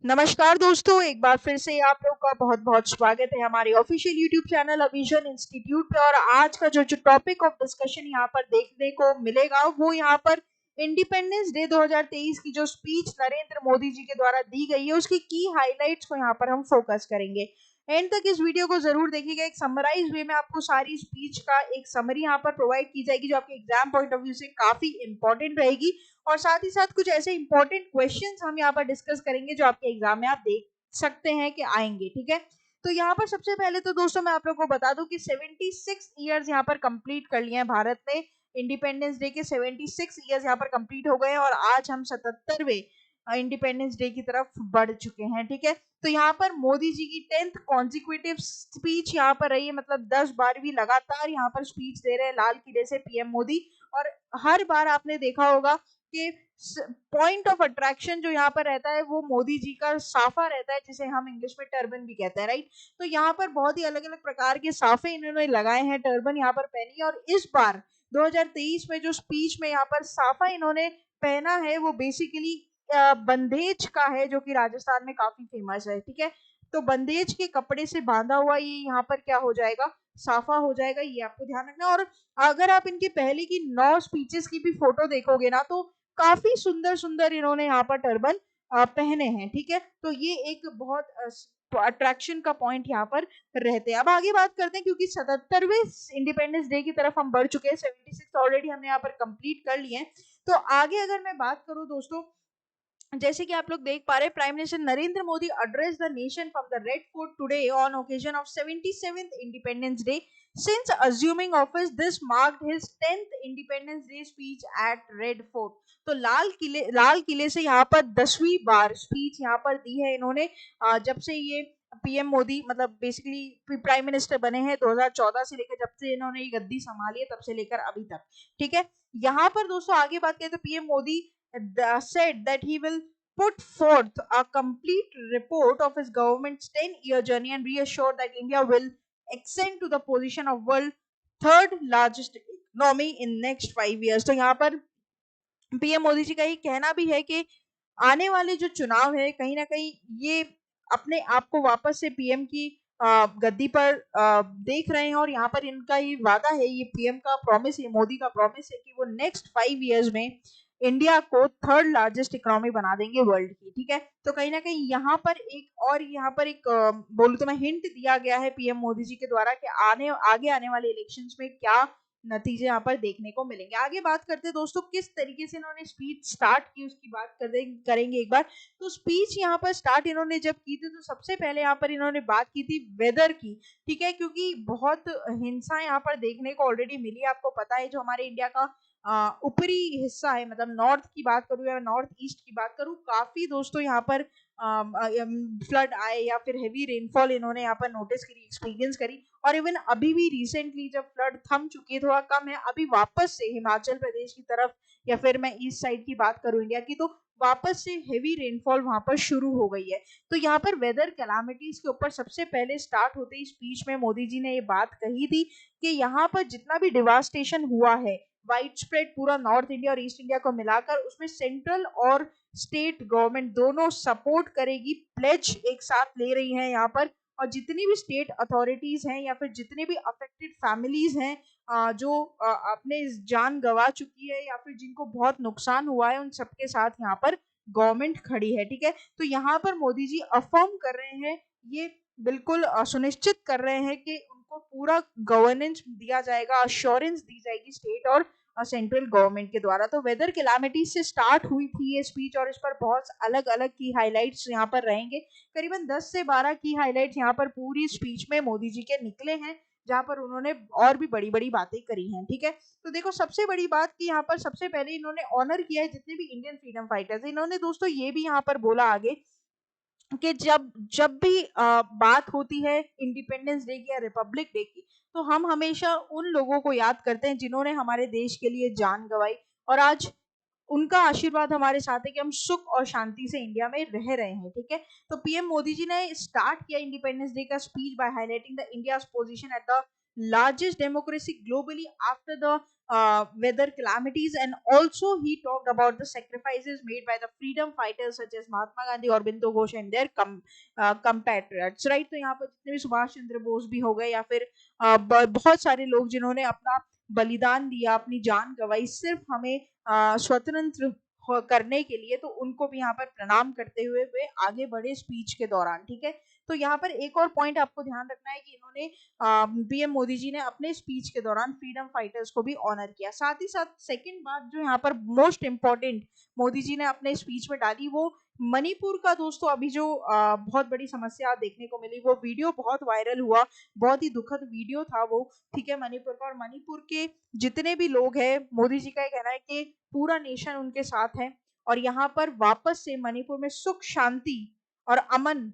नमस्कार दोस्तों, एक बार फिर से आप लोग का बहुत बहुत स्वागत है हमारे ऑफिशियल यूट्यूब चैनल अविजन इंस्टीट्यूट पे। और आज का जो टॉपिक ऑफ डिस्कशन यहाँ पर देखने को मिलेगा वो यहाँ पर इंडिपेंडेंस डे 2023 की जो स्पीच नरेंद्र मोदी जी के द्वारा दी गई है उसकी की हाइलाइट्स को यहाँ पर हम फोकस करेंगे। एंड तक इस वीडियो को जरूर देखिएगा। एक समराइज वे में आपको सारी स्पीच का एक समरी यहाँ पर प्रोवाइड की जाएगी जो आपके एग्जाम पॉइंट ऑफ व्यू से काफी इंपॉर्टेंट रहेगी। और साथ ही साथ कुछ ऐसे इंपॉर्टेंट क्वेश्चंस हम यहाँ पर डिस्कस करेंगे जो आपके एग्जाम में आप देख सकते हैं कि आएंगे। ठीक है, तो यहाँ पर सबसे पहले तो दोस्तों मैं आप लोगों को बता दूं कि 76 ईयर्स यहाँ पर कंप्लीट कर लिए हैं भारत ने। इंडिपेंडेंस डे के 76 ईयर्स यहाँ पर कंप्लीट हो गए हैं और आज हम 77वें इंडिपेंडेंस डे की तरफ बढ़ चुके हैं। ठीक है, तो यहाँ पर मोदी जी की 10th कॉन्जिक्यूटिव स्पीच यहाँ पर रही है, मतलब 10 बारहवीं लगातार यहाँ पर स्पीच दे रहे हैं लाल किले से पीएम मोदी। और हर बार आपने देखा होगा कि पॉइंट ऑफ अट्रैक्शन जो यहाँ पर रहता है वो मोदी जी का साफा रहता है, जिसे हम इंग्लिश में टर्बन भी कहते हैं, राइट। तो यहाँ पर बहुत ही अलग अलग प्रकार के साफे इन्होंने लगाए हैं, टर्बन यहाँ पर पहनी है। और इस बार 2023 में जो स्पीच में यहाँ पर साफा इन्होंने पहना है वो बेसिकली बंदेज का है, जो कि राजस्थान में काफी फेमस है। ठीक है, तो बंदेज के कपड़े से बांधा हुआ ये यहाँ पर क्या हो जाएगा, साफा हो जाएगा, ये आपको ध्यान रखना। और अगर आप इनके पहले की 9 स्पीचेस की भी फोटो देखोगे ना तो काफी सुंदर सुंदर इन्होंने यहाँ पर टर्बन पहने हैं। ठीक है, तो ये एक बहुत अट्रैक्शन का पॉइंट यहाँ पर रहते हैं। अब आगे बात करते हैं, क्योंकि 77वें इंडिपेंडेंस डे की तरफ हम बढ़ चुके हैं, 76 ऑलरेडी हमने यहाँ पर कंप्लीट कर लिए हैं। तो आगे अगर मैं बात करूं दोस्तों, जैसे कि आप लोग देख पा रहे हैं, prime minister Narendra Modi address the nation from the red fort today on occasion of 77th independence day. Since assuming office this marked his 10th independence day speech at red fort. तो लाल किले से यहाँ पर 10वीं बार स्पीच यहाँ पर दी है इन्होंने, जब से ये पीएम मोदी मतलब बेसिकली प्राइम मिनिस्टर बने हैं 2014 से लेकर, जब से इन्होंने ये गद्दी संभाली है तब से लेकर अभी तक। ठीक है, यहाँ पर दोस्तों आगे बात करें तो PM Modi said that he will put forth a complete report of his government's 10-year journey and reassure that India will ascend to the position of world third largest economy in next 5 years। तो यहाँ पर PM Modi ji का ये कहना भी है कि आने वाले जो चुनाव है कहीं ना कहीं ये अपने आप को वापस से पीएम की गद्दी पर देख रहे हैं। और यहाँ पर इनका ये वादा है, ये पीएम का प्रॉमिस है, मोदी का प्रॉमिस है कि वो नेक्स्ट 5 इयर्स में इंडिया को थर्ड लार्जेस्ट इकोनॉमी बना देंगे वर्ल्ड की। ठीक है, तो कहीं ना कहीं यहाँ पर एक बोलूं तो मैं हिंट दिया गया है पीएम मोदी जी के द्वारा कि आगे आने वाले इलेक्शंस में क्या नतीजे यहाँ पर देखने को मिलेंगे। आगे बात करते हैं दोस्तों किस तरीके से इन्होंने स्पीच स्टार्ट की उसकी बात करेंगे एक बार। तो स्पीच यहाँ पर स्टार्ट इन्होंने जब की थी तो सबसे पहले यहाँ पर इन्होंने बात की थी वेदर की। ठीक है, क्योंकि बहुत हिंसा यहाँ पर देखने को ऑलरेडी मिली है। आपको पता है जो हमारे इंडिया का ऊपरी हिस्सा है, मतलब नॉर्थ की बात करूं या नॉर्थ ईस्ट की बात करूं, काफी दोस्तों यहाँ पर फ्लड आए या फिर हेवी रेनफॉल इन्होंने यहाँ पर नोटिस करी, एक्सपीरियंस करी। और इवन अभी भी रिसेंटली जब फ्लड थम चुकी है, थोड़ा कम है, अभी वापस से हिमाचल प्रदेश की तरफ या फिर मैं ईस्ट साइड की बात करूं इंडिया की, तो वापस से हेवी रेनफॉल वहां पर शुरू हो गई है। तो यहाँ पर वेदर कैलामिटीज के ऊपर सबसे पहले स्टार्ट होते ही स्पीच में मोदी जी ने ये बात कही थी कि यहाँ पर जितना भी डिवास्टेशन हुआ है वाइड स्प्रेड पूरा नॉर्थ इंडिया और ईस्ट इंडिया को मिलाकर, उसमें सेंट्रल और स्टेट गवर्नमेंट दोनों सपोर्ट करेगी, प्लेज एक साथ ले रही है यहाँ पर। और जितनी भी स्टेट अथॉरिटीज हैं या फिर जितने भी अफेक्टेड फैमिलीज हैं जो अपने जान गंवा चुकी है या फिर जिनको बहुत नुकसान हुआ है, उन सबके साथ यहाँ पर गवर्नमेंट खड़ी है। ठीक है, तो यहाँ पर मोदी जी अफर्म कर रहे हैं, ये बिल्कुल सुनिश्चित कर रहे हैं कि उनको पूरा गवर्नेंस दिया जाएगा, अश्योरेंस दी जाएगी स्टेट और सेंट्रल गवर्नमेंट के द्वारा। तो वेदर कैलामिटीज से स्टार्ट हुई थी ये स्पीच और इस पर बहुत अलग अलग की हाइलाइट्स यहाँ पर रहेंगे। करीबन 10 से 12 की हाइलाइट्स यहाँ पर पूरी स्पीच में मोदी जी के निकले हैं, जहां पर उन्होंने और भी बड़ी बड़ी बातें करी हैं। ठीक है, तो देखो सबसे बड़ी बात कि यहाँ पर सबसे पहले इन्होंने ऑनर किया है जितने भी इंडियन फ्रीडम फाइटर्स है। इन्होंने दोस्तों ये भी यहाँ पर बोला आगे कि जब जब भी बात होती है इंडिपेंडेंस डे की या रिपब्लिक डे की, तो हम हमेशा उन लोगों को याद करते हैं जिन्होंने हमारे देश के लिए जान गंवाई, और आज उनका आशीर्वाद हमारे साथ है कि हम सुख और शांति से इंडिया में रह रहे हैं। ठीक है, तो पीएम मोदी जी ने स्टार्ट किया इंडिपेंडेंस डे का speech bye highlighting the India's position at the largest democracy globally after the weather calamities, and also he talked about the sacrifices made by the freedom fighters such as Mahatma Gandhi, Aurobindo Ghosh and their compatriots, right? तो यहाँ पर जितने भी सुभाष चंद्र बोस भी हो गए या फिर बहुत सारे लोग जिन्होंने अपना बलिदान दिया, अपनी जान गंवाई सिर्फ हमें स्वतंत्र करने के लिए, तो उनको भी यहाँ पर प्रणाम करते हुए वे आगे बढ़े स्पीच के दौरान, ठीक है। तो यहाँ पर एक और पॉइंट आपको ध्यान रखना है कि इन्होंने पीएम मोदी जी ने अपने स्पीच के दौरान फ्रीडम फाइटर्स को भी ऑनर किया। साथ ही साथ सेकंड बात जो यहाँ पर मोस्ट इंपॉर्टेंट मोदी जी ने अपने स्पीच में डाली, वो मणिपुर का दोस्तों अभी जो बहुत बड़ी समस्या देखने को मिली, वो वीडियो बहुत वायरल हुआ, बहुत ही दुखद वीडियो था वो, ठीक है, मणिपुर का। और मणिपुर के जितने भी लोग हैं, मोदी जी का ये कहना है कि पूरा नेशन उनके साथ है और यहाँ पर वापस से मणिपुर में सुख शांति और अमन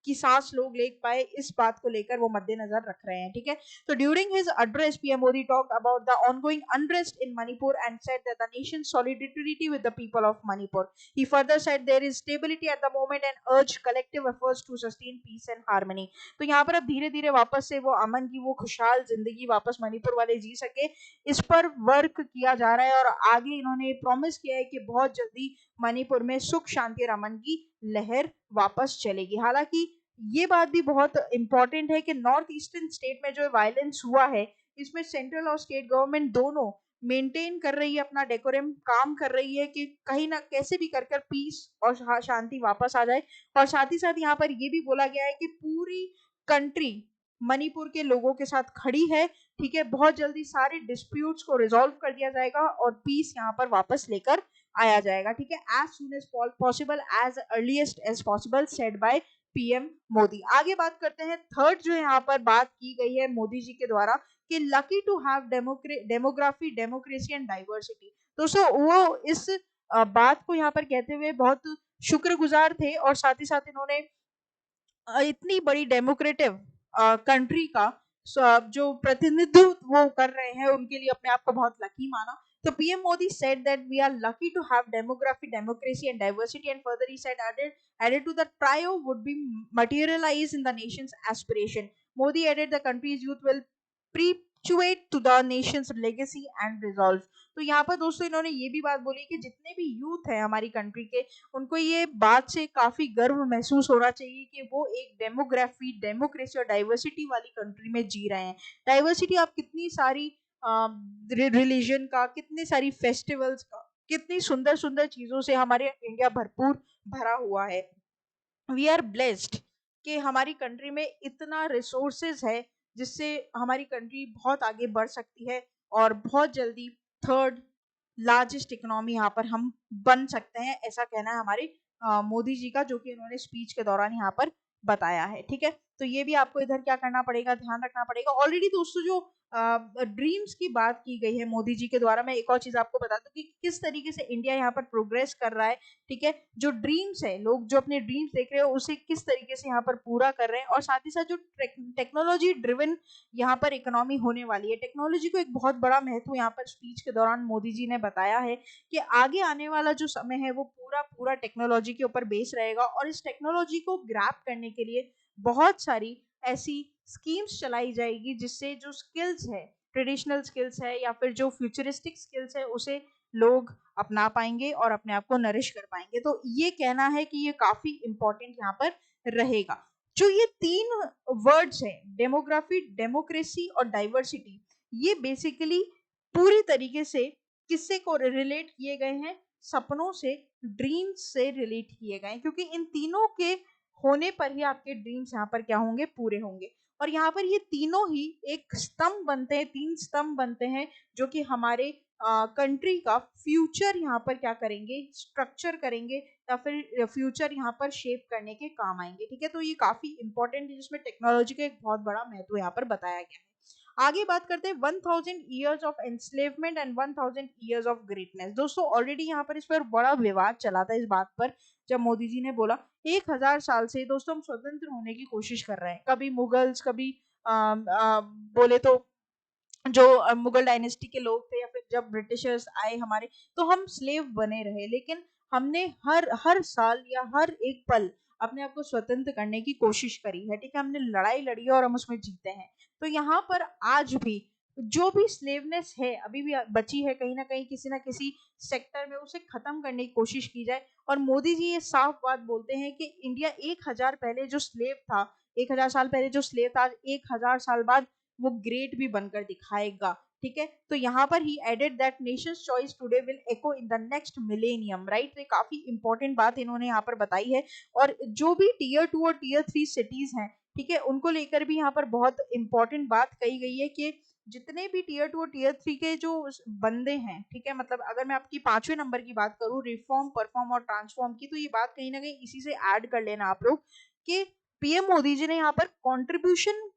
की सांस लोग ले पाए, इस बात को लेकर वो मद्देनजर रख रहे हैं, ठीक है। तो during his address PM Modi talked about the ongoing unrest in Manipur and said that the Nations solidarity with the people of Manipur. He further said there is stability at the moment and urged collective efforts to sustain peace and harmony. तो यहाँ पर अब धीरे धीरे वापस से वो अमन की वो खुशहाल जिंदगी वापस मणिपुर वाले जी सके, इस पर वर्क किया जा रहा है। और आगे इन्होंने प्रॉमिस किया है कि बहुत जल्दी मणिपुर में सुख शांति और अमन की लहर वापस चलेगी। हालांकि ये बात भी बहुत इंपॉर्टेंट है कि नॉर्थ ईस्टर्न स्टेट में जो वायलेंस हुआ है, इसमें सेंट्रल और स्टेट गवर्नमेंट दोनों मेंटेन कर रही है, अपना डेकोरम काम कर रही है कि कहीं ना कैसे भी कर कर पीस और शांति वापस आ जाए। और साथ ही साथ यहाँ पर ये भी बोला गया है कि पूरी कंट्री मणिपुर के लोगों के साथ खड़ी है, ठीक है। बहुत जल्दी सारे डिस्प्यूट्स को रिजॉल्व कर दिया जाएगा और पीस यहाँ पर वापस लेकर आया जाएगा, ठीक है, as soon as possible, as earliest as possible, said by PM Modi. आगे बात करते हैं थर्ड जो यहाँ पर बात की गई है मोदी जी के द्वारा कि lucky to have demography, democracy and diversity. दोस्तों वो इस बात को यहाँ पर कहते हुए बहुत शुक्रगुजार थे और साथ ही साथ इन्होंने इतनी बड़ी डेमोक्रेटिव कंट्री का जो प्रतिनिधित्व वो कर रहे हैं, उनके लिए अपने आप को बहुत लकी माना। So PM Modi said that we are lucky to have demography, democracy and diversity, and further he said added to the trio would be materialized in the nation's aspiration. Modi added the country's youth will perpetuate to the nation's legacy and resolve. तो यहाँ पर दोस्तों इन्होंने ये भी बात बोली कि जितने भी यूथ हैं हमारी कंट्री के, उनको ये बात से काफी गर्व महसूस होना चाहिए कि वो एक डेमोग्राफी, डेमोक्रेसी और डाइवर्सिटी वाली कंट्री में जी रहे हैं। डाइवर्सिटी आप कितनी सारी रिलीजन का, कितनी सारी फेस्टिवल्स का, कितनी सुंदर सुंदर चीजों से हमारे इंडिया भरपूर भरा हुआ है। वी आर ब्लेस्ड कि हमारी कंट्री में इतना रिसोर्सेज है जिससे हमारी कंट्री बहुत आगे बढ़ सकती है और बहुत जल्दी थर्ड लार्जेस्ट इकोनॉमी यहाँ पर हम बन सकते हैं, ऐसा कहना है हमारे मोदी जी का, जो कि उन्होंने स्पीच के दौरान यहाँ पर बताया है, ठीक है। तो ये भी आपको इधर क्या करना पड़ेगा, ध्यान रखना पड़ेगा। ऑलरेडी दोस्तों जो ड्रीम्स की बात की गई है मोदी जी के द्वारा, मैं एक और चीज आपको बता दूं कि किस तरीके से इंडिया यहाँ पर प्रोग्रेस कर रहा है, ठीक है। जो ड्रीम्स है, लोग जो अपने ड्रीम्स देख रहे हैं उसे किस तरीके से यहाँ पर पूरा कर रहे हैं, और साथ ही साथ जो टेक्नोलॉजी ड्रिवन यहाँ पर इकोनॉमी होने वाली है, टेक्नोलॉजी को एक बहुत बड़ा महत्व यहाँ पर स्पीच के दौरान मोदी जी ने बताया है कि आगे आने वाला जो समय है वो पूरा पूरा टेक्नोलॉजी के ऊपर बेस रहेगा। और इस टेक्नोलॉजी को ग्रैब करने के लिए बहुत सारी ऐसी स्कीम्स चलाई जाएगी जिससे जो स्किल्स है, ट्रेडिशनल स्किल्स है या फिर जो फ्यूचरिस्टिक स्किल्स है, उसे लोग अपना पाएंगे और अपने आप को नरिश कर पाएंगे। तो ये कहना है कि ये काफी इंपॉर्टेंट यहाँ पर रहेगा। जो ये तीन वर्ड्स हैं, डेमोग्राफी, डेमोक्रेसी और डाइवर्सिटी, ये बेसिकली पूरी तरीके से किससे को रिलेट किए गए हैं, सपनों से, ड्रीम्स से रिलेट किए गए हैं, क्योंकि इन तीनों के होने पर ही आपके ड्रीम्स यहाँ पर क्या होंगे, पूरे होंगे। और यहाँ पर ये तीनों ही एक स्तंभ बनते हैं, तीन स्तंभ बनते हैं जो कि हमारे कंट्री का फ्यूचर यहाँ पर क्या करेंगे, स्ट्रक्चर करेंगे या फिर फ्यूचर यहाँ पर शेप करने के काम आएंगे, ठीक है। तो ये काफी इंपॉर्टेंट है जिसमें टेक्नोलॉजी का एक बहुत बड़ा महत्व यहाँ पर बताया गया है। आगे बात करते हैं 1000 years of enslavement and 1000 years of greatness. दोस्तों ऑलरेडी यहाँ पर इस पर बड़ा विवाद चला था इस बात पर, जब मोदी जी ने बोला 1000 साल से दोस्तों हम स्वतंत्र होने की कोशिश कर रहे हैं, कभी मुगल्स, कभी बोले तो जो मुगल डायनेस्टी के लोग थे या फिर जब ब्रिटिशर्स आए हमारे, तो हम स्लेव बने रहे, लेकिन हमने हर साल या हर एक पल अपने आप को स्वतंत्र करने की कोशिश करी है, ठीक है। हमने लड़ाई लड़ी है और हम उसमें जीते हैं। तो यहाँ पर आज भी जो भी स्लेवनेस है अभी भी बची है कहीं ना किसी सेक्टर में, उसे खत्म करने की कोशिश की जाए। और मोदी जी ये साफ बात बोलते हैं कि इंडिया 1000 पहले जो स्लेव था, 1000 साल पहले जो स्लेव था, 1000 साल बाद वो ग्रेट भी बनकर दिखाएगा। ठीक है, तो यहाँ पर he added that nation's choice today will echo in the next millennium, right. तो काफी इंपॉर्टेंट बात इन्होंने यहाँ पर बताई है। और जो भी टीयर 2 और टीयर 3 सिटीज हैं, ठीक है, उनको लेकर भी यहाँ पर बहुत इंपॉर्टेंट बात कही गई है कि जितने भी टीयर 2 और टीयर 3 के जो बंदे हैं, ठीक है, मतलब अगर मैं आपकी 5वें नंबर की बात करूं, रिफॉर्म, परफॉर्म और ट्रांसफॉर्म की, तो ये बात कहीं ना कहीं इसी से ऐड कर लेना आप लोग कि पीएम मोदी जी ने यहाँ पर कंट्रीब्यूशन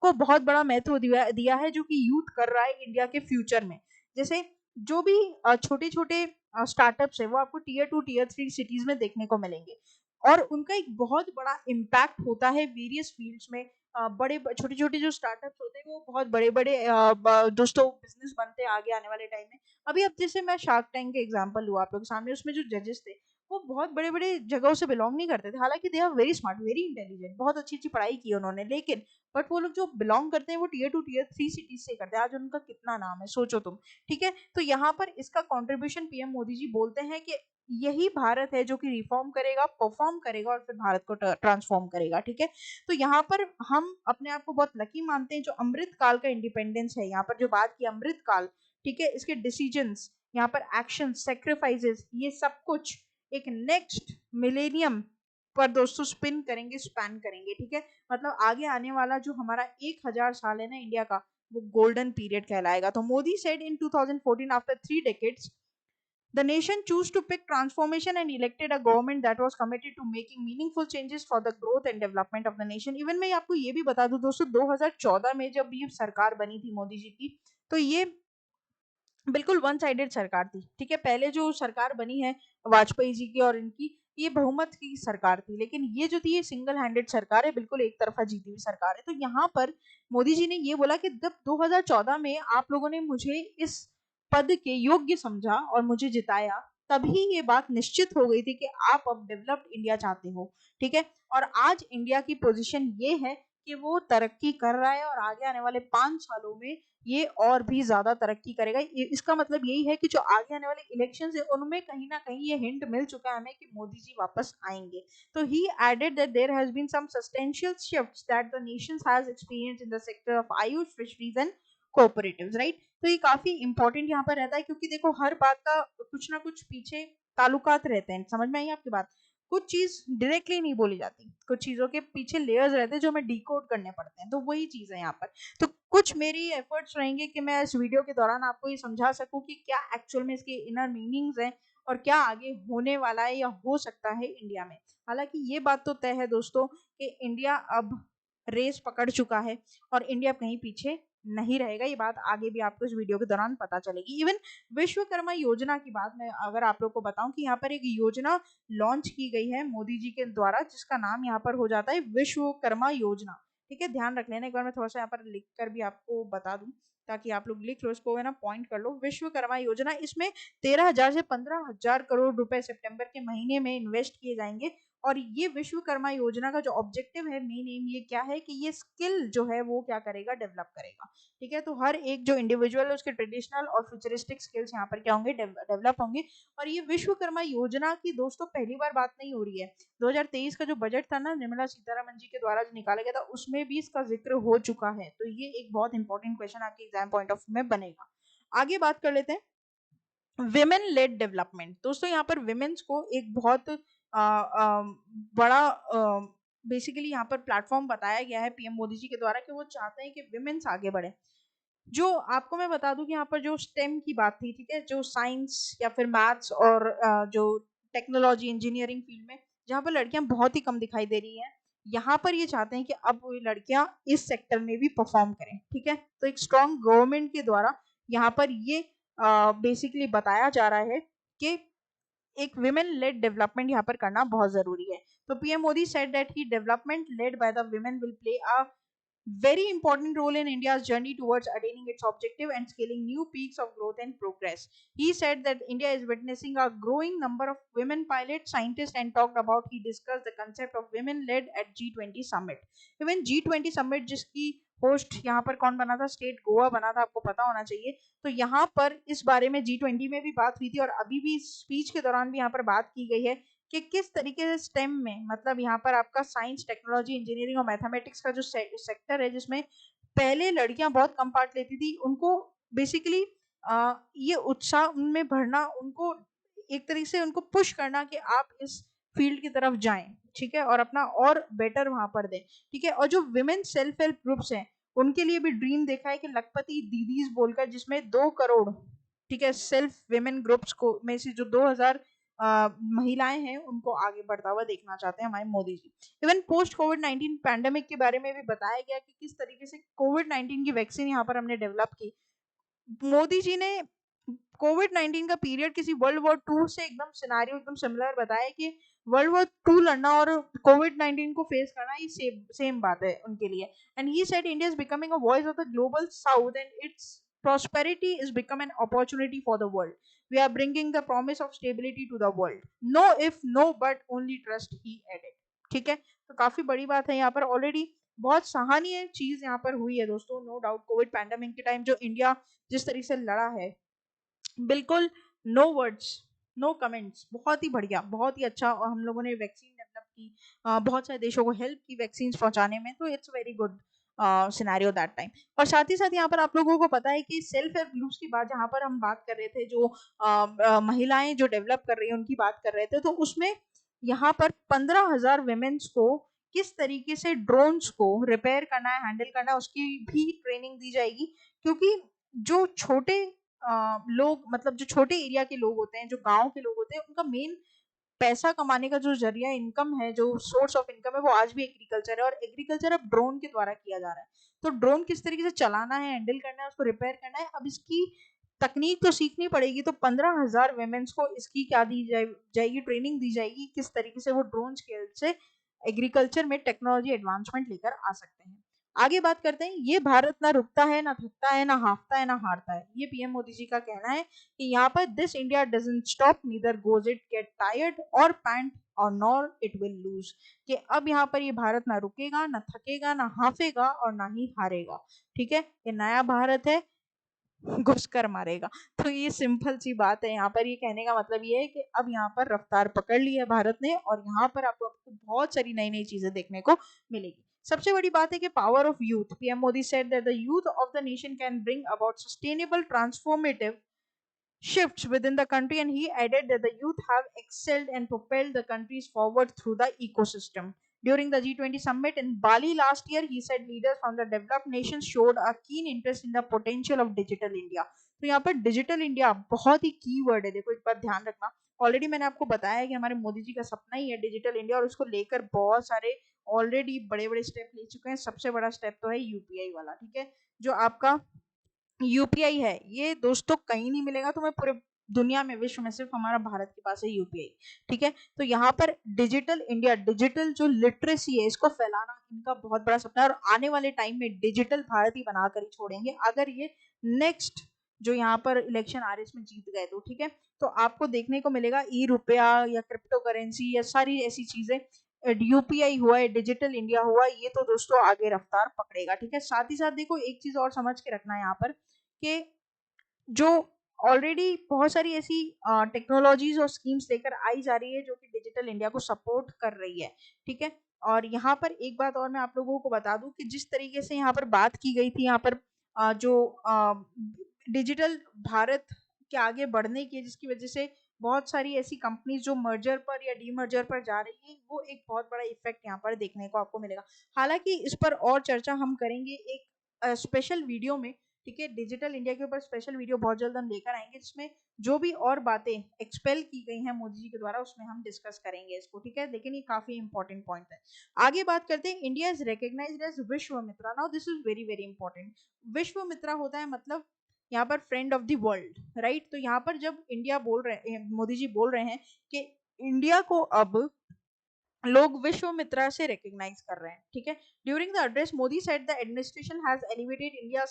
को बहुत बड़ा महत्व दिया है, जो कि यूथ कर रहा है इंडिया के फ्यूचर में। जैसे जो भी छोटे छोटे स्टार्टअप्स है वो आपको टीयर 2 टीयर 3 सिटीज में देखने को मिलेंगे, और उनका एक बहुत बड़ा इम्पैक्ट होता है वेरियस फील्ड्स में। बड़े छोटे छोटे जो स्टार्टअप्स होते हैं वो बहुत बड़े बड़े दोस्तों बिजनेस बनते हैं आगे आने वाले टाइम में। अभी अब जैसे मैं शार्क टैंक के एग्जांपल हुआ आप लोग सामने, उसमें जो जजेस थे वो बहुत बड़े बड़े जगहों से बिलोंग नहीं करते थे, हालांकि they are very smart, very intelligent, बहुत अच्छी अच्छी पढ़ाई की उन्होंने, लेकिन बट वो लोग जो बिलोंग करते हैं वो टीयर 2 टीयर 3 सिटीज से करते हैं। आज उनका कितना नाम है सोचो तुम। ठीक है, तो यहाँ पर इसका कंट्रीब्यूशन पीएम मोदी जी बोलते हैं कि यही भारत है जो कि रिफॉर्म करेगा, परफॉर्म करेगा और फिर भारत को ट्रांसफॉर्म करेगा। ठीक है, तो यहाँ पर हम अपने आप को बहुत लकी मानते हैं जो अमृत काल का इंडिपेंडेंस है, यहाँ पर जो बात की अमृत काल, ठीक है, इसके डिसीजंस, यहाँ पर एक्शन, सेक्रीफाइसेस, ये सब कुछ एक नेक्स्ट मिलेनियम पर दोस्तों स्पिन करेंगे, स्पैन करेंगे। ठीक है, मतलब आगे आने वाला जो हमारा 1000 साल है ना इंडिया का, वो गोल्डन पीरियड कहलाएगा। तो Modi said in 2014 after 3 decades the nation chose to pick transformation and elected a government that was committed to making meaningful changes for the growth and development of the nation. Even मैं आपको ये भी बता दूं दोस्तों, 2014 में जब ये सरकार बनी थी मोदी जी की, तो ये बिल्कुल वन साइडेड सरकार थी। ठीक है, पहले जो सरकार बनी है वाजपेयी जी की और इनकी, ये बहुमत की सरकार थी, लेकिन ये जो थी ये सिंगल हैंडेड सरकार है, बिल्कुल एक तरफा जीती हुई सरकार है। तो यहाँ पर मोदी जी ने ये बोला कि जब 2014 में आप लोगों ने मुझे इस पद के योग्य समझा और मुझे जिताया, तभी ये बात निश्चित हो गई थी कि आप अब डेवलप्ड इंडिया चाहते हो। ठीक है, और आज इंडिया की पोजीशन ये है कि वो तरक्की कर रहा है और आगे आने वाले 5 सालों में ये और भी ज्यादा तरक्की करेगा। इसका मतलब यही है कि जो आगे आने वाले इलेक्शन है उनमें कहीं ना कहीं ये हिंट मिल चुका है हमें कि मोदी जी वापस आएंगे। तो he added that there has been some substantial shifts that the nation has experienced in the sector of AYUSH, fisheries and cooperatives, right. तो ये काफी इंपॉर्टेंट यहाँ पर रहता है, क्योंकि देखो हर बात का कुछ ना कुछ पीछे ताल्लुकात रहते हैं। समझ में आई आपकी बात? कुछ चीज डायरेक्टली नहीं बोली जाती, कुछ चीजों के पीछे लेयर्स रहते हैं जो हमें डिकोड करने पड़ते हैं, तो वही चीज है यहाँ पर। तो कुछ मेरी एफर्ट्स रहेंगे कि मैं इस वीडियो के दौरान आपको ये समझा सकूं कि क्या एक्चुअल में इसके इनर मीनिंग्स हैं और क्या आगे होने वाला है या हो सकता है इंडिया में। हालांकि ये बात तो तय है दोस्तों कि इंडिया अब रेस पकड़ चुका है और इंडिया कहीं पीछे नहीं रहेगा। ये बात आगे भी आपको इस वीडियो के दौरान पता चलेगी। इवन विश्वकर्मा योजना की बात मैं अगर आप लोग को बताऊं कि यहाँ पर एक योजना लॉन्च की गई है मोदी जी के द्वारा, जिसका नाम यहाँ पर हो जाता है विश्वकर्मा योजना। ठीक है, ध्यान रख लेना, एक बार मैं थोड़ा सा यहाँ पर लिख कर भी आपको बता दूं ताकि आप लोग लिख लो इसको, है ना, पॉइंट कर लो। विश्वकर्मा योजना, इसमें 13,000 से 15,000 करोड़ रुपए सितंबर के महीने में इन्वेस्ट किए जाएंगे। और ये विश्वकर्मा योजना का जो ऑब्जेक्टिव है, मेन एम ये क्या है कि ये स्किल जो है वो क्या करेगा, डेवलप करेगा। ठीक है, तो हर एक जो इंडिविजुअल है उसके ट्रेडिशनल और फ्यूचरिस्टिक स्किल्स यहाँ पर क्या होंगे, डेवलप होंगे। और ये विश्वकर्मा योजना की दोस्तों पहली बार बात नहीं हो रही है। 2023 का जो बजट था ना निर्मला सीतारमन जी के द्वारा जो निकाला गया था, उसमें भी इसका जिक्र हो चुका है। तो ये एक बहुत इंपॉर्टेंट क्वेश्चन आपके एग्जाम पॉइंट ऑफ व्यू में बनेगा। आगे बात कर लेते हैं विमेन लेड डेवलपमेंट। दोस्तों यहाँ पर विमेन्स को एक बहुत बड़ा बेसिकली यहाँ पर प्लेटफॉर्म बताया गया है पीएम मोदी जी के द्वारा कि वो चाहते हैं कि विमेन्स आगे बढ़े। जो आपको मैं बता दूं कि यहाँ पर जो स्टेम की बात थी, ठीक है, जो साइंस या फिर मैथ्स और जो टेक्नोलॉजी इंजीनियरिंग फील्ड में जहाँ पर लड़कियां बहुत ही कम दिखाई दे रही हैं, यहाँ पर ये चाहते हैं कि अब वो लड़कियां इस सेक्टर में भी परफॉर्म करें। ठीक है, तो एक स्ट्रॉन्ग गवर्नमेंट के द्वारा यहाँ पर ये बेसिकली बताया जा रहा है कि एक विमेन लेड डेवलपमेंट यहाँ पर करना बहुत जरूरी है। तो PM Modi said that he development led by the women will play a very important role in India's journey towards attaining its objective and scaling new peaks of growth and progress. He said that India is witnessing a growing number of women pilots, scientists, and talked about, he discussed the concept of women led at G20 summit. Even G20 summit जिसकी host यहाँ पर कौन बना था, state Goa बना था, आपको पता होना चाहिए। तो यहाँ पर इस बारे में G20 में भी बात हुई थी और अभी भी स्पीच के दौरान भी यहाँ पर बात की गई है कि किस तरीके से स्टेम में, मतलब यहाँ पर आपका साइंस, टेक्नोलॉजी, इंजीनियरिंग और मैथमेटिक्स का जो सेक्टर है जिसमें पहले लड़कियां बहुत कम पार्ट लेती थी, उनको बेसिकली ये उत्साह उनमें भरना, उनको एक तरीके से उनको पुश करना कि आप इस फील्ड की तरफ जाएं, ठीक है, और अपना और बेटर वहां पर दें, ठीक है। और जो विमेन सेल्फ हेल्प ग्रुप्स हैं उनके लिए भी ड्रीम देखा है कि लखपति दीदीज बोलकर, जिसमें 2 करोड़, ठीक है, सेल्फ विमेन ग्रुप्स को में से जो 2000 महिलाएं हैं उनको आगे बढ़ता हुआ देखना चाहते हैं हमारे मोदी जी। इवन पोस्ट कोविड-19 पैंडेमिक के बारे में भी बताया गया कि किस तरीके से कोविड-19 की वैक्सीन यहाँ पर हमने डेवलप की। मोदी जी ने कोविड-19 का पीरियड किसी वर्ल्ड वॉर 2 से एकदम सिनेरियो एकदम सिमिलर बताया कि वर्ल्ड वॉर 2 लड़ना और कोविड-19 को फेस करना ये सेम बात है उनके लिए। And he said India is becoming a voice of the global south and it's prosperity is become an opportunity for the world. We are bringing the promise of stability to the world. No if, no but, only trust, he added. ठीक है, तो काफी बड़ी बात है यहाँ पर, already बहुत सराहनीय चीज यहाँ पर हुई है दोस्तों, नो डाउट। कोविड पैंडेमिक के टाइम जो इंडिया जिस तरीके से लड़ा है, बिल्कुल नो वर्ड्स, नो कमेंट्स, बहुत ही बढ़िया, बहुत ही अच्छा। और हम लोगों ने वैक्सीन डेवलप की, बहुत सारे देशों को हेल्प की वैक्सीन पहुंचाने में, तो it's very good scenario that time. और साथ ही साथ यहाँ पर आप लोगों को पता है कि सेल्फ हेल्प ग्रुप्स की बात जहाँ पर हम बात कर रहे थे, जो महिलाएं जो डेवलप कर रही है उनकी बात कर रहे थे, तो उसमें यहाँ पर 15,000 वेमेन्स को किस तरीके से ड्रोन्स को रिपेयर करना है, हैंडल करना है, उसकी भी ट्रेनिंग दी जाएगी। क्योंकि जो छोटे लोग, मतलब जो छोटे एरिया के लोग होते हैं, जो गांव के लोग होते हैं, उनका मेन पैसा कमाने का जो जरिया इनकम है, जो सोर्स ऑफ इनकम है, वो आज भी एग्रीकल्चर है। और एग्रीकल्चर अब ड्रोन के द्वारा किया जा रहा है। तो ड्रोन किस तरीके से चलाना है, हैंडल करना है, उसको रिपेयर करना है, अब इसकी तकनीक तो सीखनी पड़ेगी। तो 15,000 वेमेन्स को इसकी क्या दी जाएगी, ट्रेनिंग दी जाएगी, किस तरीके से वो ड्रोन की हेल्प से एग्रीकल्चर में टेक्नोलॉजी एडवांसमेंट लेकर आ सकते हैं। आगे बात करते हैं, ये भारत ना रुकता है, ना थकता है, ना हारता है, ना हारता है, ये पीएम मोदी जी का कहना है कि यहाँ पर this India doesn't stop, neither goes it get tired और पैंट और नॉर इट विल लूज, कि अब यहाँ पर ये भारत ना रुकेगा, ना थकेगा, ना हाफेगा और ना ही हारेगा, ठीक है। ये नया भारत है, घुसकर मारेगा। तो ये सिंपल सी बात है, यहाँ पर ये कहने का मतलब ये है कि अब यहाँ पर रफ्तार पकड़ ली है भारत ने, और यहाँ पर आपको बहुत सारी नई नई चीजें देखने को मिलेगी। सबसे बड़ी बात है कि power of youth, PM Modi said that the youth of the nation can bring about sustainable transformative shifts within the country, and he added that the youth have excelled and propelled the countries forward through the ecosystem. During the G20 summit in Bali last year, he said leaders from the developed nations showed a keen interest in the potential of digital India. तो यहाँ पर digital India बहुत ही की word है, देखो एक बार ध्यान रखना। ऑलरेडी मैंने आपको बताया कि हमारे मोदी जी का सपना ही है डिजिटल इंडिया, और उसको लेकर बहुत सारे ऑलरेडी बड़े बड़े स्टेप ले चुके हैं। सबसे बड़ा स्टेप तो है यूपीआई वाला, ठीक है, जो आपका यूपीआई है, ये दोस्तों कहीं नहीं मिलेगा तुम्हें पूरे दुनिया में, विश्व में सिर्फ हमारा भारत के पास है यूपीआई, ठीक है। तो यहाँ पर डिजिटल इंडिया, डिजिटल जो लिटरेसी है, इसको फैलाना इनका बहुत बड़ा सपना है, और आने वाले टाइम में डिजिटल भारत ही बनाकर ही छोड़ेंगे अगर ये नेक्स्ट जो यहाँ पर इलेक्शन आ रहे इसमें जीत गए तो, ठीक है। तो आपको देखने को मिलेगा ई रुपया या क्रिप्टो करेंसी या सारी ऐसी चीजें, यूपीआई हुआ है, डिजिटल इंडिया हुआ, ये तो दोस्तों आगे रफ्तार पकड़ेगा, ठीक है। साथ ही साथ देखो एक चीज और समझ के रखना है यहाँ पर कि जो ऑलरेडी बहुत सारी ऐसी टेक्नोलॉजीज और स्कीम्स लेकर आई जा रही है जो कि डिजिटल इंडिया को सपोर्ट कर रही है, ठीक है। और यहाँ पर एक बात और मैं आप लोगों को बता दूं कि जिस तरीके से यहाँ पर बात की गई थी, यहाँ पर जो डिजिटल भारत के आगे बढ़ने की, जिसकी वजह से बहुत सारी ऐसी कंपनीज जो मर्जर पर या डीमर्जर पर जा रही है, वो एक बहुत बड़ा इफेक्ट यहाँ पर देखने को आपको मिलेगा। हालांकि इस पर और चर्चा हम करेंगे एक स्पेशल वीडियो में, ठीक है। डिजिटल इंडिया के ऊपर स्पेशल वीडियो बहुत जल्द हम लेकर आएंगे, जिसमें जो भी और बातें एक्सपेल की गई हैं मोदी जी के द्वारा, उसमें हम डिस्कस करेंगे इसको, ठीक है। लेकिन ये काफी इंपॉर्टेंट पॉइंट है। आगे बात करते हैं, India is recognised as Vishwa Mitra. Now this is very very important. Vishwa Mitra होता है मतलब यहाँ पर friend of the world, right. तो यहाँ पर जब इंडिया बोल रहे हैं, मोदी जी बोल रहे हैं कि इंडिया को अब लोग विश्वामित्रा से रिकॉग्नाइज कर रहे हैं, ठीक है। During the address Modi said the administration has elevated India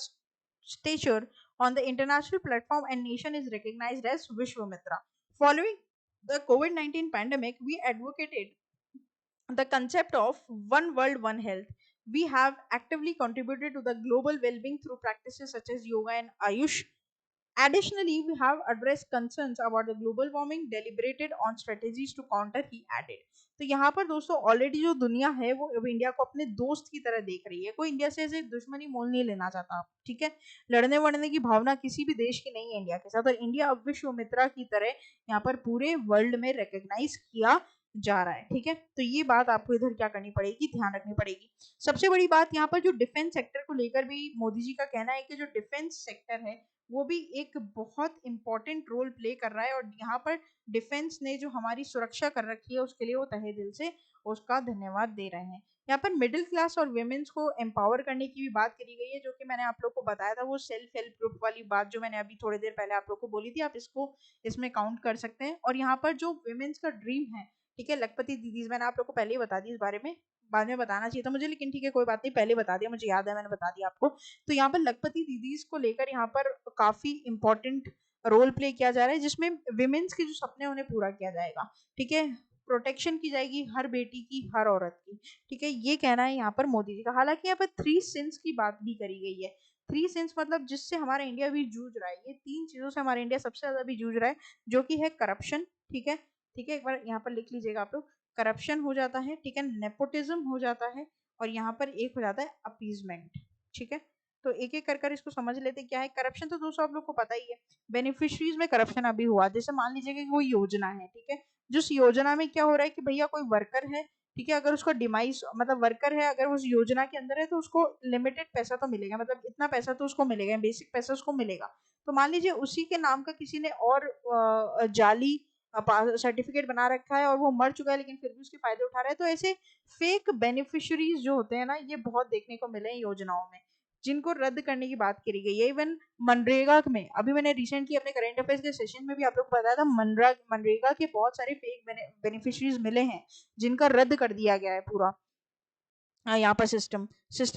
stature on the international platform and nation is recognized as Vishwamitra. Following the COVID-19 pandemic, we advocated the concept of one world, one health. We have actively contributed to the global well-being through practices such as yoga and Ayush. Additionally, we have addressed concerns about the global warming, deliberated on strategies to counter, he added. तो यहाँ पर दोस्तों already जो दुनिया है वो अब India को अपने दोस्त की तरह देख रही है, कोई इंडिया से ऐसे दुश्मनी मोल नहीं लेना चाहता, ठीक है। लड़ने वड़ने की भावना किसी भी देश की नहीं है इंडिया के साथ, और इंडिया अब विश्व मित्रा की तरह यहाँ पर पूरे वर्ल्ड में रिकॉग्नाइज किया जा रहा है, ठीक है। तो ये बात आपको इधर क्या करनी पड़ेगी, ध्यान रखनी पड़ेगी। सबसे बड़ी बात यहाँ पर जो डिफेंस सेक्टर को लेकर भी मोदी जी का कहना है कि जो डिफेंस सेक्टर है वो भी एक बहुत इंपॉर्टेंट रोल प्ले कर रहा है, और यहाँ पर डिफेंस ने जो हमारी सुरक्षा कर रखी है उसके लिए वो तहे दिल से उसका धन्यवाद दे रहे हैं। यहाँ पर मिडिल क्लास और वुमेन्स को एम्पावर करने की भी बात करी गई है, जो कि मैंने आप लोग को बताया था, वो सेल्फ हेल्प ग्रुप वाली बात जो मैंने अभी थोड़ी देर पहले आप लोग को बोली थी, आप इसको इसमें काउंट कर सकते हैं। और यहाँ पर जो वुमेन्स का ड्रीम है, ठीक है, लखपति दीदीज, मैंने आप लोग को पहले ही बता दी इस बारे में, बाद में बताना चाहिए था मुझे, लेकिन ठीक है कोई बात नहीं, पहले बता दिया, मुझे याद है मैंने बता दिया आपको। तो यहाँ पर लखपति दीदीज को लेकर यहाँ पर काफी इंपॉर्टेंट रोल प्ले किया जा रहा है, जिसमें विमेन्स के जो सपने उन्हें पूरा किया जाएगा, ठीक है। प्रोटेक्शन की जाएगी हर बेटी की, हर औरत की, ठीक है, ये कहना है यहाँ पर मोदी जी का। हालांकि यहाँ पर 3 सिंस की बात भी करी गई है। 3 सिंस मतलब जिससे हमारा इंडिया भी जूझ रहा है, ये 3 चीजों से हमारा इंडिया सबसे ज्यादा भी जूझ रहा है, जो कि है करप्शन, ठीक है, ठीक है, एक बार यहाँ पर लिख लीजिएगा आप लोग, करप्शन हो जाता है, ठीक है, नेपोटिज्म हो जाता है, और यहाँ पर एक हो जाता है अपीजमेंट, ठीक है। तो एक एक कर इसको समझ लेते क्या है करप्शन। तो दोस्तों आप लोग को पता ही है, बेनिफिशरीज में करप्शन अभी हुआ, जैसे मान लीजिए कि कोई योजना है, ठीक है, जिस योजना में क्या हो रहा है कि भैया कोई वर्कर है, ठीक है, अगर उसका डिमाइस मतलब वर्कर है अगर उस योजना के अंदर है तो उसको लिमिटेड पैसा तो मिलेगा, मतलब इतना पैसा तो उसको मिलेगा, बेसिक पैसा उसको मिलेगा। तो मान लीजिए उसी के नाम का किसी ने और जाली सर्टिफिकेट बना रखा है और वो मर चुका है, लेकिन फिर भी उसके फायदे उठा रहा है। तो ऐसे फेक बेनिफिशियरीज जो होते हैं ना, ये बहुत देखने को मिले हैं योजनाओं में, जिनको रद्द करने की बात करी गई है। इवन मनरेगा में अभी मैंने रिसेंटली अपने करंट अफेयर्स के सेशन में भी आप लोग को बताया था, मनरेगा के बहुत सारे फेक बेनिफिशियरीज मिले हैं, जिनका रद्द कर दिया गया है पूरा, यहाँ पर सिस्टम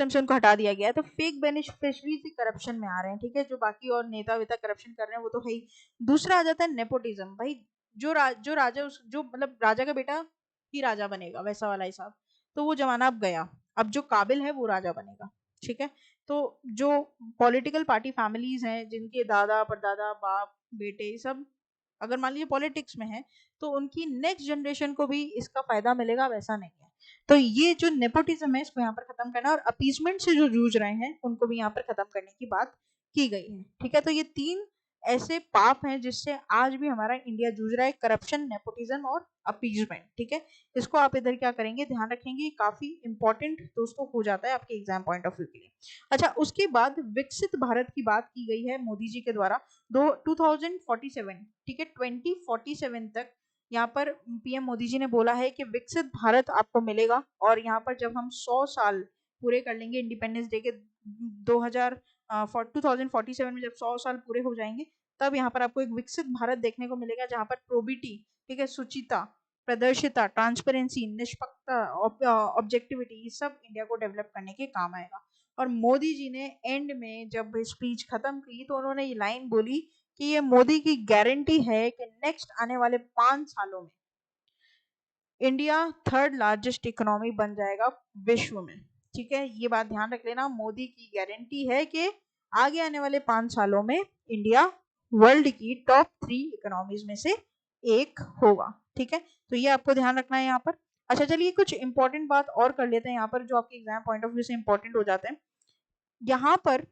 से उनको हटा दिया गया है। तो फेक बेनिफिशरीज ही करप्शन में आ रहे हैं, ठीक है, जो बाकी और नेता वेता करप्शन कर रहे हैं वो तो है ही। दूसरा आ जाता है नेपोटिज्म, भाई जो राजा जो मतलब राजा का बेटा ही राजा बनेगा, वैसा वाला हिसाब। तो वो जमाना अब गया, अब जो काबिल है वो राजा बनेगा, ठीक है। तो जो पॉलिटिकल पार्टी फैमिलीज हैं, जिनके दादा परदादा बाप बेटे सब अगर मान लीजिए पॉलिटिक्स में है, तो उनकी नेक्स्ट जनरेशन को भी इसका फायदा मिलेगा, वैसा नहीं है। तो ये जो नेपोटिज्म है इसको यहाँ पर खत्म करना, और अपीजमेंट से जो जूझ रहे हैं उनको भी यहाँ पर खत्म करने की बात की गई है, ठीक है। तो ये 3 ऐसे पाप हैं जिससे आज भी हमारा इंडिया जूझ रहा है, करप्शन, नेपोटिज्म और अपीजमेंट, ठीक है। इसको आप इधर क्या करेंगे, ध्यान रखेंगे, काफी इंपॉर्टेंट दोस्तों हो जाता है आपके एग्जाम पॉइंट ऑफ व्यू के लिए। अच्छा, उसके बाद विकसित भारत की बात की गई है मोदी जी के द्वारा 2047, ठीक है, 2047 तक यहाँ पर पीएम मोदी जी ने बोला है कि विकसित भारत आपको मिलेगा, और यहाँ पर जब हम 100 साल पूरे कर लेंगे इंडिपेंडेंस डे के 2047 में जब 100 साल पूरे हो जाएंगे, तब यहाँ पर आपको एक विकसित भारत देखने को मिलेगा, जहाँ पर प्रोबिटी, ठीक है, शुचिता, प्रदर्शिता, ट्रांसपेरेंसी, निष्पक्षता, ऑब्जेक्टिविटी, ये सब इंडिया को डेवलप करने के काम आएगा। और मोदी जी ने एंड में जब स्पीच खत्म की तो उन्होंने ये लाइन बोली कि ये मोदी की गारंटी है कि नेक्स्ट आने वाले 5 सालों में इंडिया 3rd लार्जेस्ट इकोनॉमी बन जाएगा विश्व में, ठीक है। ये बात ध्यान रख लेना, मोदी की गारंटी है कि आगे आने वाले 5 सालों में इंडिया वर्ल्ड की टॉप 3 इकोनॉमीज में से एक होगा, ठीक है। तो ये आपको ध्यान रखना है यहाँ पर। अच्छा चलिए कुछ इंपॉर्टेंट बात और कर लेते हैं यहाँ पर, जो आपके एग्जाम पॉइंट ऑफ व्यू से इंपॉर्टेंट हो जाते हैं। यहाँ पर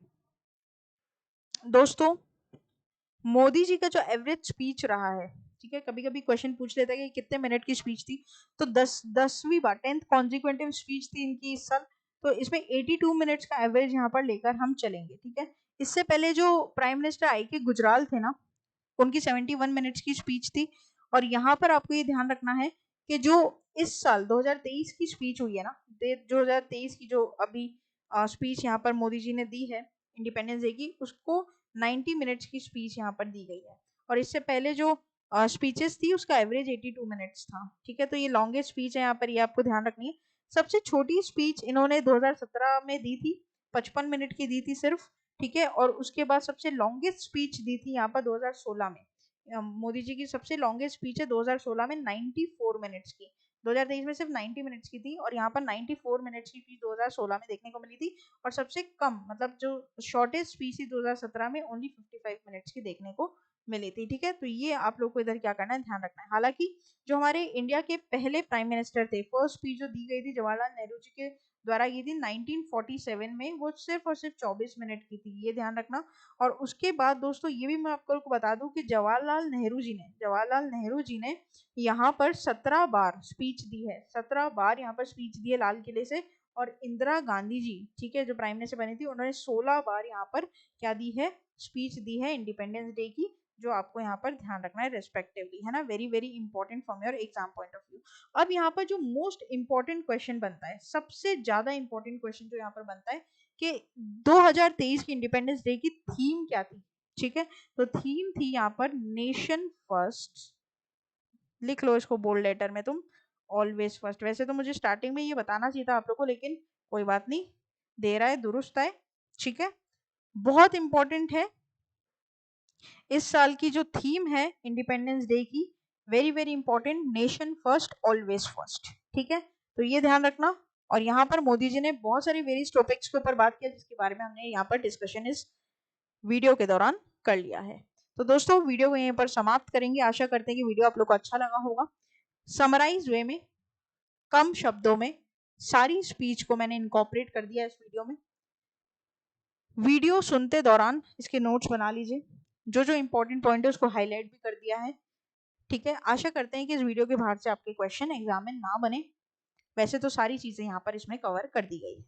दोस्तों मोदी जी का जो एवरेज स्पीच रहा है, ठीक है, कभी कभी क्वेश्चन पूछ लेता है कि कितने मिनट की स्पीच थी, तो 10वीं बार 10th कॉन्जिक्यूटिव स्पीच थी इनकी इस साल। तो इसमें 82 मिनट्स का एवरेज यहाँ पर लेकर हम चलेंगे, ठीक है। इससे पहले जो प्राइम मिनिस्टर आई के गुजराल थे ना, उनकी 71 मिनट्स की स्पीच थी। और यहाँ पर आपको ये ध्यान रखना है कि जो इस साल 2023 की स्पीच हुई है ना, 2023 की जो अभी स्पीच यहाँ पर मोदी जी ने दी है इंडिपेंडेंस डे की, उसको 90 मिनट्स की स्पीच यहाँ पर दी गई है। और इससे पहले जो स्पीचेस थी उसका एवरेज 82 मिनट्स था। ठीक है, तो ये लॉन्गेस्ट स्पीच है यहाँ पर, ये आपको ध्यान रखनी है। सबसे छोटी स्पीच इन्होंने 2017 में दी थी, 55 मिनट की दी थी सिर्फ। ठीक है, और उसके बाद सबसे लॉन्गेस्ट स्पीच दी थी यहाँ पर 2016 में। मोदी जी की सबसे लॉन्गेस्ट स्पीच है 2016 में 94 मिनट्स की। 2023 में सिर्फ 90 मिनट्स की थी, और यहाँ पर 94 मिनट्स की स्पीच 2016 में देखने को मिली थी। और सबसे कम मतलब जो शॉर्टेस्ट स्पीच थी 2017 में ओनली 55 मिनट्स की देखने को मिली थी। ठीक है, तो ये आप लोग को इधर क्या करना है, ध्यान रखना है। हालांकि जो हमारे इंडिया के पहले प्राइम मिनिस्टर थे, फर्स्ट स्पीच जो दी गई थी जवाहरलाल नेहरू जी के द्वारा की थी 1947 में, वो सिर्फ और सिर्फ 24 मिनट की थी, ये ध्यान रखना। और उसके बाद दोस्तों ये भी मैं आपको बता दूं कि जवाहरलाल नेहरू जी ने यहाँ पर 17 बार स्पीच दी है, 17 बार यहाँ पर स्पीच दी है लाल किले से। और इंदिरा गांधी जी, ठीक है, जो प्राइम मिनिस्टर बनी थी, उन्होंने 16 बार यहाँ पर क्या दी है, स्पीच दी है इंडिपेंडेंस डे की, जो आपको यहाँ पर ध्यान रखना है रेस्पेक्टिवली, है ना। Very very important from your exam point of view. अब यहाँ पर जो मोस्ट इंपॉर्टेंट क्वेश्चन बनता है, सबसे ज्यादा इंपॉर्टेंट क्वेश्चन जो यहाँ पर बनता है कि 2023 की इंडिपेंडेंस डे की थीम क्या थी। ठीक है, तो थीम थी यहाँ पर नेशन फर्स्ट। लिख लो इसको बोल्ड लेटर में तुम, ऑलवेज फर्स्ट। वैसे तो मुझे स्टार्टिंग में ये बताना चाहिए था आप लोग को, लेकिन कोई बात नहीं, देर आए दुरुस्त आए। ठीक है, बहुत इंपॉर्टेंट है इस साल की जो थीम है इंडिपेंडेंस डे की, very very important, nation first always first. ठीक है, तो ये ध्यान रखना। और यहाँ पर मोदी जी ने बहुत सारी वेरियस टॉपिक्स के ऊपर बात किया, जिसके बारे में हमने यहाँ पर डिस्कशन इस वीडियो के दौरान कर लिया है। तो दोस्तों वीडियो को यहीं पर समाप्त करेंगे। आशा करते हैं कि वीडियो आप लोग को अच्छा लगा होगा। समराइज वे में, कम शब्दों में सारी स्पीच को मैंने इनकॉर्पोरेट कर दिया इस वीडियो में। वीडियो सुनते दौरान इसके नोट्स बना लीजिए, जो जो इंपॉर्टेंट पॉइंट है उसको हाईलाइट भी कर दिया है। ठीक है, आशा करते हैं कि इस वीडियो के बाहर से आपके क्वेश्चन एग्जाम में ना बने। वैसे तो सारी चीजें यहाँ पर इसमें कवर कर दी गई है।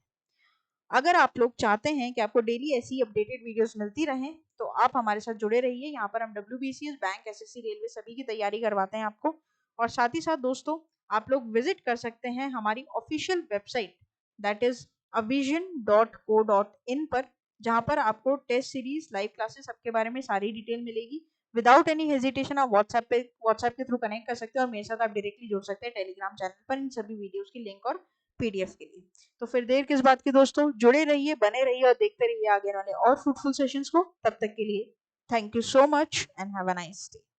अगर आप लोग चाहते हैं कि आपको डेली ऐसी अपडेटेड वीडियोस मिलती रहें, तो आप हमारे साथ जुड़े रहिए। यहाँ पर हम WBCS, बैंक, SSC, रेलवे सभी की तैयारी करवाते हैं आपको। और साथ ही साथ दोस्तों आप लोग विजिट कर सकते हैं हमारी official website, that is avision.co.in पर, जहाँ पर आपको टेस्ट सीरीज, लाइव क्लासेस, सबके बारे में सारी डिटेल मिलेगी। विदाउट एनी हेजिटेशन आप व्हाट्सएप के थ्रू कनेक्ट कर सकते हैं, और मेरे साथ आप डायरेक्टली जुड़ सकते हैं टेलीग्राम चैनल पर इन सभी वीडियोस की लिंक और PDF के लिए। तो फिर देर किस बात की दोस्तों, जुड़े रहिए, बने रहिए और देखते रहिए आगे वाले और फ्रूटफुल सेशंस को। तब तक के लिए thank you so much and have a nice day.